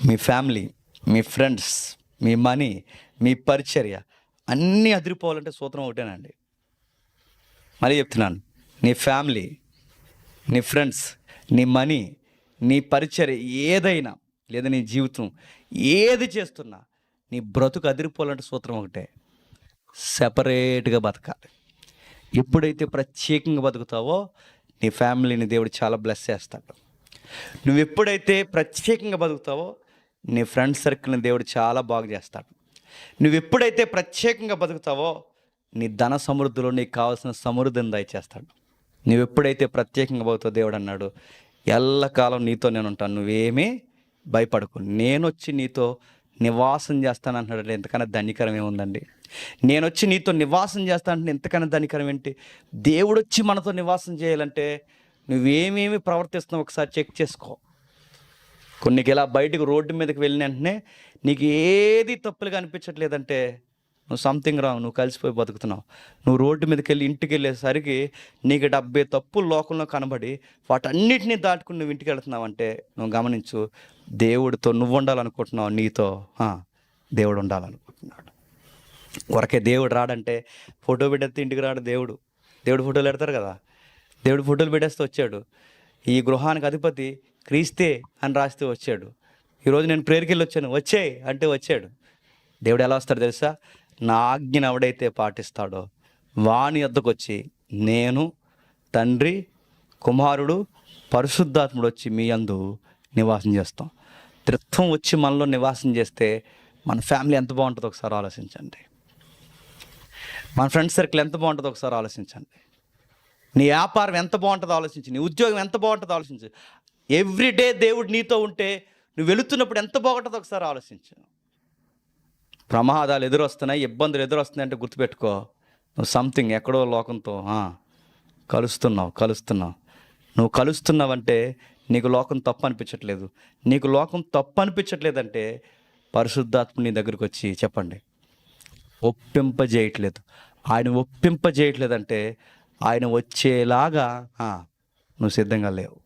మీ family, మీ friends, మీ money, మీ పరిచర్య అన్నీ అదిరిపోవాలంటే సూత్రం ఒకటేనండి. మళ్ళీ చెప్తున్నాను, నీ ఫ్యామిలీ, నీ ఫ్రెండ్స్, నీ మనీ, నీ పరిచర్య ఏదైనా లేదా నీ జీవితం ఏది చేస్తున్నా నీ బ్రతుకు అదిరిపోవాలంటే సూత్రం ఒకటే, సెపరేట్గా బతకాలి. ఎప్పుడైతే ప్రత్యేకంగా బతుకుతావో నీ ఫ్యామిలీని దేవుడు చాలా బ్లెస్ చేస్తాడు. నువ్వు ఎప్పుడైతే ప్రత్యేకంగా బతుకుతావో నీ ఫ్రెండ్ సర్కిల్ని దేవుడు చాలా బాగు చేస్తాడు. నువ్వు ఎప్పుడైతే ప్రత్యేకంగా బతుకుతావో నీ ధన సమృద్ధిలో నీకు కావాల్సిన సమృద్ధిని దయచేస్తాడు. నువ్వు ఎప్పుడైతే ప్రత్యేకంగా బతుకుతావో దేవుడు అన్నాడు, ఎల్లకాలం నీతో నేను ఉంటాను, నువ్వేమీ భయపడకు, నేను వచ్చి నీతో నివాసం చేస్తాను అంటున్నాడు. ఎంతకన్నా ధన్యకరం ఏముందండి? నేను వచ్చి నీతో నివాసం చేస్తానంటే ఎంతకన్నా ధన్యకరం ఏంటి? దేవుడు వచ్చి మనతో నివాసం చేయాలంటే నువ్వేమేమి ప్రవర్తిస్తున్నావు ఒకసారి చెక్ చేసుకో. కొన్నికి ఇలా బయటకు రోడ్డు మీదకి వెళ్ళిన వెంటనే నీకు ఏది తప్పులుగా అనిపించట్లేదంటే నువ్వు సంథింగ్ రాంగ్, నువ్వు కలిసిపోయి బతుకుతున్నావు. నువ్వు రోడ్డు మీదకి వెళ్ళి ఇంటికి వెళ్ళేసరికి నీకు 70 తప్పులు లోకంలో కనబడి వాటన్నిటినీ దాటుకుని నువ్వు ఇంటికి వెళ్తున్నావు అంటే నువ్వు గమనించు, దేవుడితో నువ్వు ఉండాలనుకుంటున్నావు, నీతో దేవుడు ఉండాలనుకుంటున్నాడు. ఊరకే దేవుడు రాడంటే ఫోటో పెట్టేస్తే ఇంటికి రాడు దేవుడు. దేవుడు ఫోటోలు పెడతారు కదా, దేవుడు ఫోటోలు పెట్టేస్తే వచ్చాడు. ఈ గృహానికి అధిపతి క్రీస్తే అని రాస్తే వచ్చాడు. ఈరోజు నేను ప్రేయర్కి వెళ్ళి వచ్చాను, వచ్చేయి అంటే వచ్చాడు. దేవుడు ఎలా వస్తాడు తెలుసా? నా ఆజ్ఞను ఎవడైతే పాటిస్తాడో వాని వద్దకు వచ్చి నేను, తండ్రి, కుమారుడు, పరిశుద్ధాత్ముడు వచ్చి మీ యందు నివాసం చేస్తాం. త్రిత్వం వచ్చి మనలో నివాసం చేస్తే మన ఫ్యామిలీ ఎంత బాగుంటుందో ఒకసారి ఆలోచించండి. మన ఫ్రెండ్ సర్కిల్ ఎంత బాగుంటుందో ఒకసారి ఆలోచించండి. నీ వ్యాపారం ఎంత బాగుంటుందో ఆలోచించు, నీ ఉద్యోగం ఎంత బాగుంటుందో ఆలోచించు. ఎవ్రీడే దేవుడు నీతో ఉంటే నువ్వు వెళుతున్నప్పుడు ఎంత బాగుంటుందో ఒకసారి ఆలోచించు. ప్రమాదాలు ఎదురొస్తున్నాయి, ఇబ్బందులు ఎదురొస్తున్నాయి అంటే గుర్తుపెట్టుకో, నువ్వు సంథింగ్ ఎక్కడో లోకంతో కలుస్తున్నావు. నువ్వు కలుస్తున్నావంటే నీకు లోకం తప్పు అనిపించట్లేదు. నీకు లోకం తప్పు అనిపించట్లేదంటే పరిశుద్ధాత్మ నీ దగ్గరికి వచ్చి చెప్పండి, ఒప్పింపజేయట్లేదు. ఆయన ఒప్పింపజేయట్లేదంటే ఆయన వచ్చేలాగా నువ్వు సిద్ధంగా లేవు.